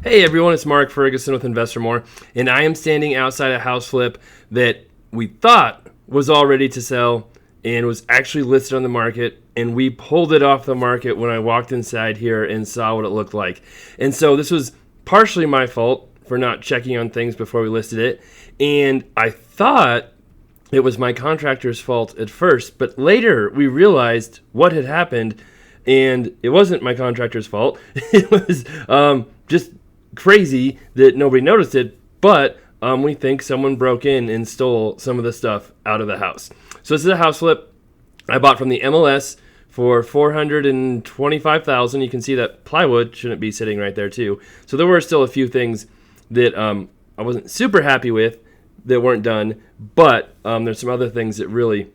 Hey everyone, it's Mark Ferguson with Investor More, and I am standing outside a house flip that we thought was all ready to sell and was actually listed on the market, and we pulled it off the market when I walked inside here and saw what it looked like. And so this was partially my fault for not checking on things before we listed it, and I thought it was my contractor's fault at first, but later we realized what had happened, and it wasn't my contractor's fault. It was just crazy that nobody noticed it, but we think someone broke in and stole some of the stuff out of the house. So this is a house flip I bought from the MLS for $425,000. You can see that plywood shouldn't be sitting right there too. So there were still a few things that I wasn't super happy with that weren't done, but there's some other things that really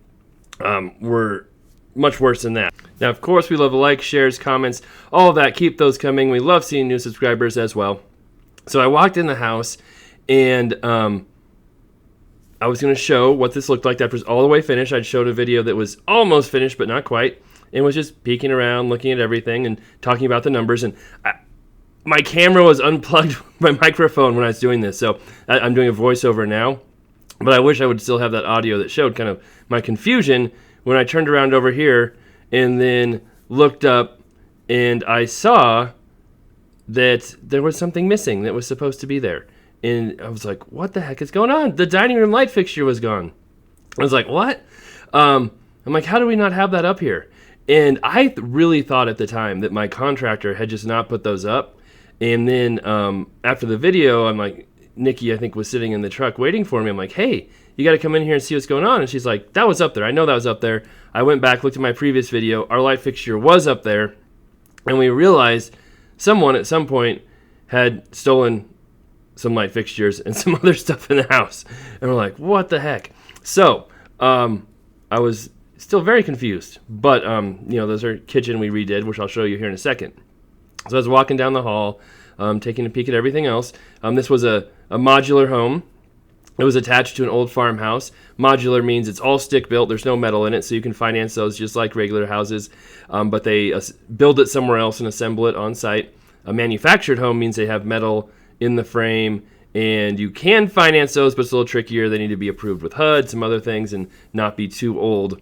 were much worse than that. Now, of course, we love likes, shares, comments, all of that. Keep those coming. We love seeing new subscribers as well. So I walked in the house, and I was going to show what this looked like after it was all the way finished. I'd showed a video that was almost finished, but not quite, and was just peeking around, looking at everything, and talking about the numbers. And my camera was unplugged my microphone when I was doing this, so I'm doing a voiceover now. But I wish I would still have that audio that showed kind of my confusion when I turned around over here and then looked up, and I saw that there was something missing that was supposed to be there. And I was like, what the heck is going on? The dining room light fixture was gone. I was like, what? I'm like, how do we not have that up here? And I really thought at the time that my contractor had just not put those up. And then after the video, I'm like, Nikki, I think, was sitting in the truck waiting for me. I'm like, hey, you got to come in here and see what's going on. And she's like, that was up there. I know that was up there. I went back, looked at my previous video. Our light fixture was up there. And we realized someone at some point had stolen some light fixtures and some other stuff in the house. And we're like, what the heck? So I was still very confused. But, those are kitchen we redid, which I'll show you here in a second. So I was walking down the hall, taking a peek at everything else. This was a modular home. It was attached to an old farmhouse. Modular means it's all stick built. There's no metal in it, so you can finance those just like regular houses. But they build it somewhere else and assemble it on site. A manufactured home means they have metal in the frame, and you can finance those, but it's a little trickier. They need to be approved with HUD, some other things, and not be too old.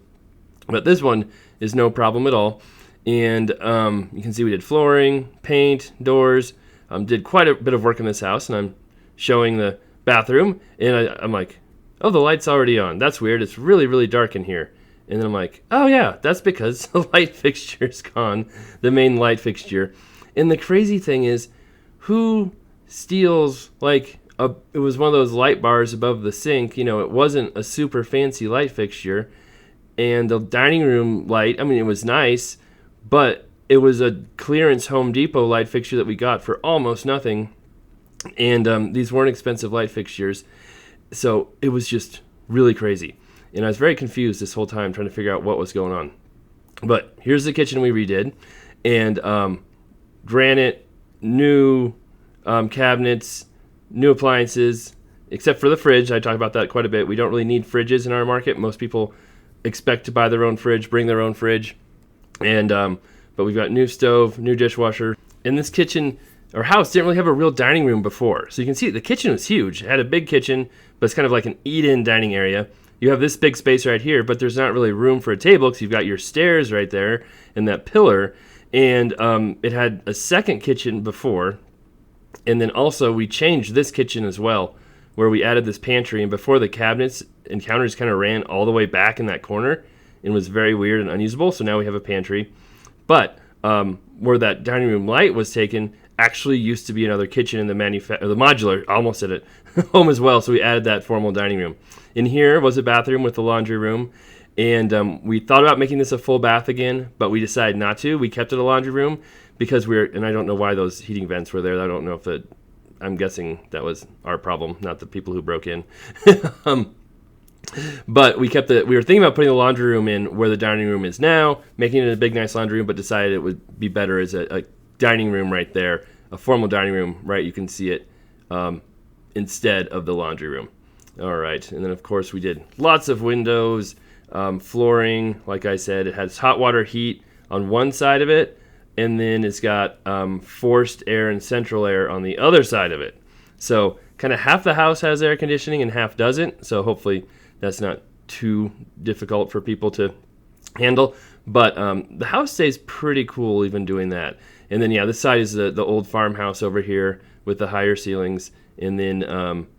But this one is no problem at all. And you can see we did flooring, paint, doors. Did quite a bit of work in this house, and I'm showing the bathroom, and I'm like, oh, the light's already on. That's weird. It's really, really dark in here. And then I'm like, oh yeah, that's because the light fixture's gone, the main light fixture. And the crazy thing is, who steals, it was one of those light bars above the sink. It wasn't a super fancy light fixture. And the dining room light, it was nice, but it was a clearance Home Depot light fixture that we got for almost nothing. And these weren't expensive light fixtures. So it was just really crazy. And I was very confused this whole time trying to figure out what was going on. But here's the kitchen we redid. And granite, new cabinets, new appliances, except for the fridge. I talk about that quite a bit. We don't really need fridges in our market. Most people expect to buy their own fridge, bring their own fridge. And but we've got new stove, new dishwasher. In this kitchen, our house didn't really have a real dining room before. So you can see the kitchen was huge. It had a big kitchen, but it's kind of like an eat-in dining area. You have this big space right here, but there's not really room for a table because you've got your stairs right there and that pillar. And it had a second kitchen before. And then also we changed this kitchen as well, where we added this pantry. And before, the cabinets and counters kind of ran all the way back in that corner and was very weird and unusable. So now we have a pantry. But where that dining room light was taken actually used to be another kitchen in the modular, I almost said it, home as well. So we added that formal dining room. In here was a bathroom with a laundry room. And we thought about making this a full bath again, but we decided not to. We kept it a laundry room because and I don't know why those heating vents were there. I don't know if I'm guessing that was our problem, not the people who broke in. But we were thinking about putting the laundry room in where the dining room is now, making it a big, nice laundry room, but decided it would be better as a dining room right there, a formal dining room, right? You can see it instead of the laundry room. All right. And then, of course, we did lots of windows, flooring. Like I said, it has hot water heat on one side of it, and then it's got forced air and central air on the other side of it. So kind of half the house has air conditioning and half doesn't. So hopefully that's not too difficult for people to handle. But the house stays pretty cool even doing that. And then, yeah, this side is the old farmhouse over here with the higher ceilings. And then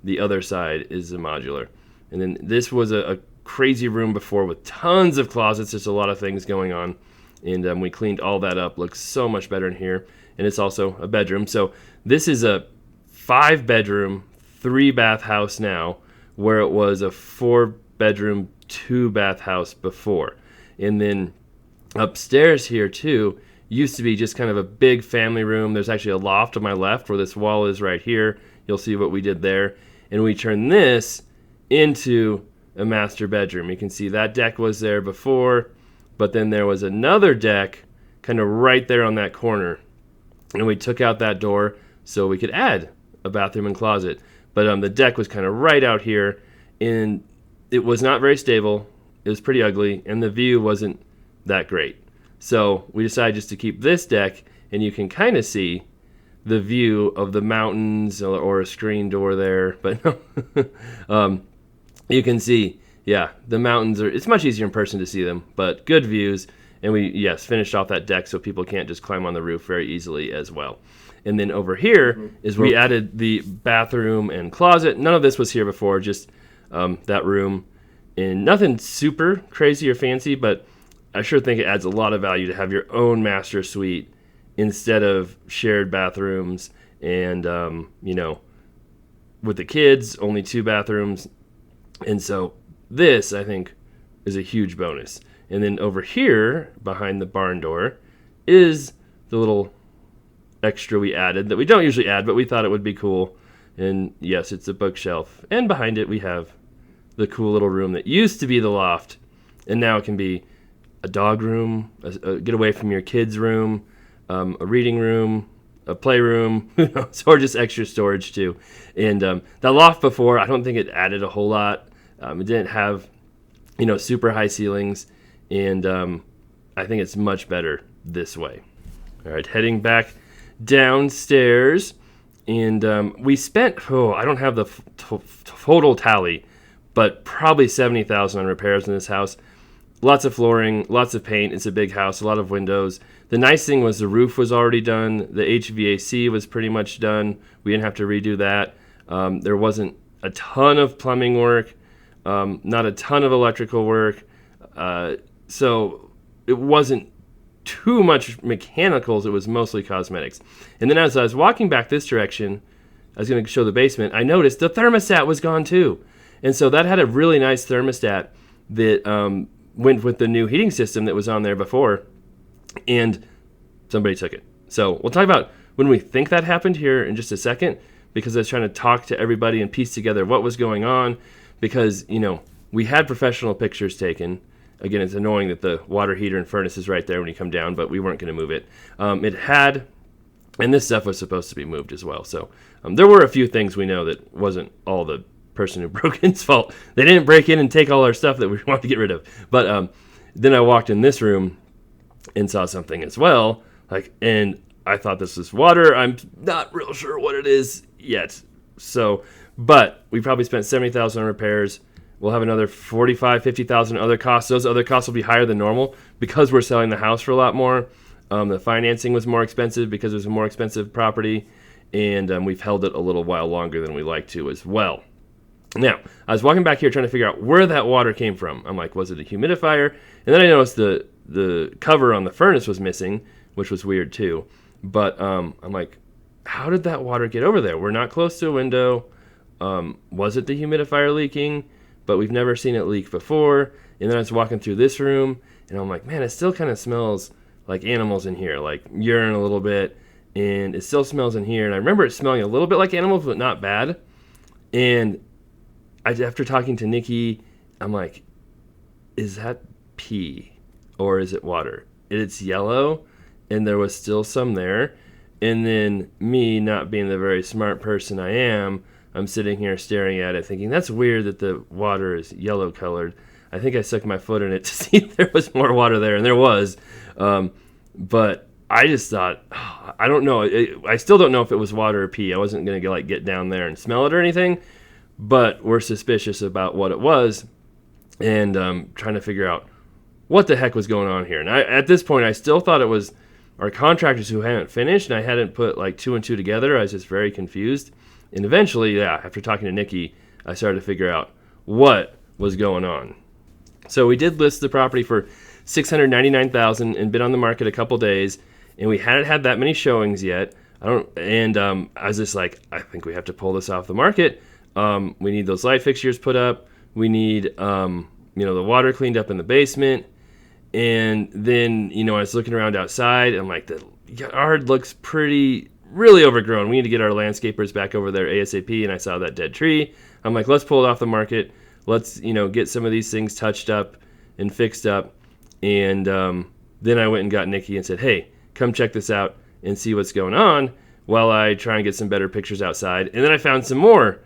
the other side is the modular. And then this was a crazy room before with tons of closets. There's a lot of things going on. And we cleaned all that up. Looks so much better in here. And it's also a bedroom. So this is a 5-bedroom, 3-bath house now, where it was a 4-bedroom, 2-bath house before. And then upstairs here too used to be just kind of a big family room. There's actually a loft on my left where this wall is right here. You'll see what we did there. And we turned this into a master bedroom. You can see that deck was there before, but then there was another deck kind of right there on that corner. And we took out that door so we could add a bathroom and closet. But the deck was kind of right out here, and it was not very stable. It was pretty ugly, and the view wasn't that great. So we decided just to keep this deck, and you can kind of see the view of the mountains or a screen door there. But no, you can see, yeah, the mountains it's much easier in person to see them, but good views. And we, yes, finished off that deck so people can't just climb on the roof very easily as well. And then over here is where we added the bathroom and closet. None of this was here before, just that room. And nothing super crazy or fancy, but I sure think it adds a lot of value to have your own master suite instead of shared bathrooms. And, with the kids, only 2 bathrooms. And so this, I think, is a huge bonus. And then over here, behind the barn door, is the little extra we added that we don't usually add, but we thought it would be cool. And yes, it's a bookshelf. And behind it, we have the cool little room that used to be the loft, and now it can be a dog room, a get away from your kids' room, a reading room, a playroom, or just extra storage too. And the loft before, I don't think it added a whole lot. It didn't have, super high ceilings. And I think it's much better this way. All right, heading back downstairs. And we spent, I don't have the total tally, but probably $70,000 on repairs in this house. Lots of flooring, lots of paint. It's a big house, a lot of windows. The nice thing was the roof was already done. The HVAC was pretty much done. We didn't have to redo that. There wasn't a ton of plumbing work, not a ton of electrical work. So it wasn't too much mechanicals. It was mostly cosmetics. And then as I was walking back this direction, I was going to show the basement, I noticed the thermostat was gone too. And so that had a really nice thermostat that went with the new heating system that was on there before. And somebody took it. So we'll talk about when we think that happened here in just a second, because I was trying to talk to everybody and piece together what was going on. Because, we had professional pictures taken. Again, it's annoying that the water heater and furnace is right there when you come down, but we weren't going to move it. And this stuff was supposed to be moved as well. So there were a few things we know that wasn't all the person who broke in's fault. They didn't break in and take all our stuff that we wanted to get rid of. But then I walked in this room and saw something as well. And I thought this was water. I'm not real sure what it is yet. So, but we probably spent $70,000 on repairs. We'll have another $45,000, $50,000 other costs. Those other costs will be higher than normal because we're selling the house for a lot more. The financing was more expensive because it was a more expensive property, and we've held it a little while longer than we like to as well. Now, I was walking back here trying to figure out where that water came from. I'm like, was it a humidifier? And then I noticed the cover on the furnace was missing, which was weird too. But I'm like, how did that water get over there? We're not close to a window. Was it the humidifier leaking? But we've never seen it leak before. And then I was walking through this room, and I'm like, man, it still kind of smells like animals in here, like urine a little bit. And it still smells in here. And I remember it smelling a little bit like animals, but not bad. And after talking to Nikki, I'm like, is that pee or is it water? And it's yellow, and there was still some there. And then me, not being the very smart person I am, I'm sitting here staring at it thinking, that's weird that the water is yellow colored. I think I stuck my foot in it to see if there was more water there, and there was. But I just thought, I don't know. I still don't know if it was water or pee. I wasn't going to get down there and smell it or anything, but we're suspicious about what it was and trying to figure out what the heck was going on here. And at this point, I still thought it was our contractors who hadn't finished, and I hadn't put like 2 and 2 together. I was just very confused. And eventually, after talking to Nikki, I started to figure out what was going on. So we did list the property for $699,000 and been on the market a couple days, and we hadn't had that many showings yet. I was just like, I think we have to pull this off the market. We need those light fixtures put up. We need, the water cleaned up in the basement. And then, I was looking around outside. And I'm like, the yard looks really overgrown. We need to get our landscapers back over there ASAP. And I saw that dead tree. I'm like, let's pull it off the market. Let's, get some of these things touched up and fixed up. And then I went and got Nikki and said, hey, come check this out and see what's going on while I try and get some better pictures outside. And then I found some more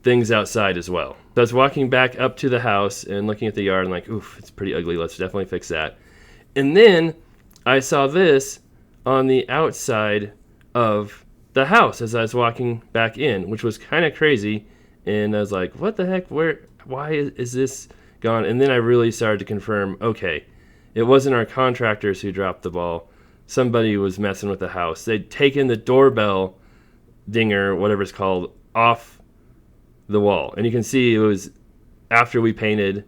things outside as well. So I was walking back up to the house and looking at the yard and like, oof, it's pretty ugly. Let's definitely fix that. And then I saw this on the outside of the house as I was walking back in, which was kind of crazy. And I was like, what the heck? Why is this gone? And then I really started to confirm, okay, it wasn't our contractors who dropped the ball. Somebody was messing with the house. They'd taken the doorbell dinger, whatever it's called, off the wall. And you can see it was after we painted,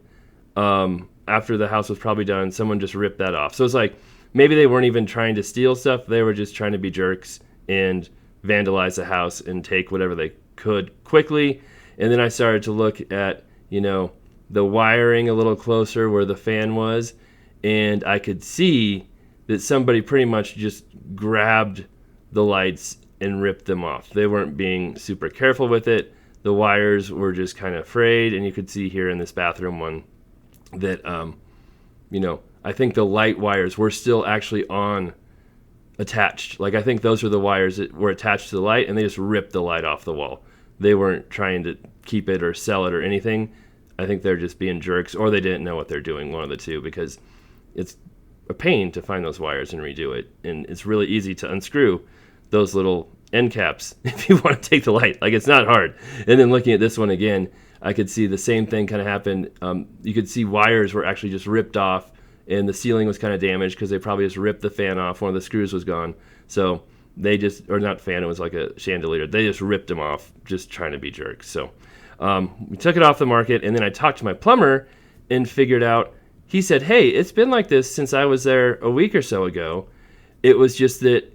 after the house was probably done, someone just ripped that off. So it's like maybe they weren't even trying to steal stuff. They were just trying to be jerks and vandalize the house and take whatever they could quickly. And then I started to look at, the wiring a little closer where the fan was. And I could see that somebody pretty much just grabbed the lights and ripped them off. They weren't being super careful with it. The wires were just kind of frayed, and you could see here in this bathroom one that, I think the light wires were still actually attached. Like, I think those were the wires that were attached to the light, and they just ripped the light off the wall. They weren't trying to keep it or sell it or anything. I think they're just being jerks, or they didn't know what they're doing, one of the two, because it's a pain to find those wires and redo it. And it's really easy to unscrew those little end caps if you want to take the light. Like, it's not hard. And then looking at this one again, I could see the same thing kind of happen. You could see wires were actually just ripped off, and the ceiling was kind of damaged because they probably just ripped the fan off. One of the screws was gone. So they just, or not fan, it was like a chandelier. They just ripped them off, just trying to be jerks. So we took it off the market, and then I talked to my plumber and figured out, he said, hey, it's been like this since I was there a week or so ago. It was just that,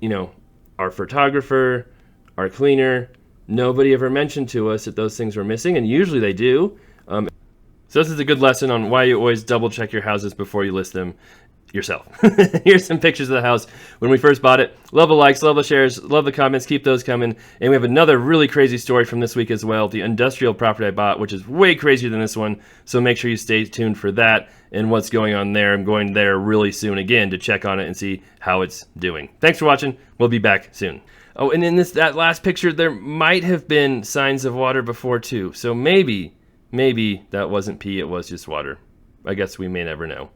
our photographer, our cleaner, nobody ever mentioned to us that those things were missing, and usually they do. So this is a good lesson on why you always double check your houses before you list them yourself. Here's some pictures of the house when we first bought it. Love the likes, love the shares, love the comments, keep those coming. And we have another really crazy story from this week as well, the industrial property I bought, which is way crazier than this one. So make sure you stay tuned for that and what's going on there. I'm going there really soon again to check on it and see how it's doing. Thanks for watching. We'll be back soon. Oh, and in that last picture, there might have been signs of water before too. So maybe that wasn't pee, it was just water. I guess we may never know.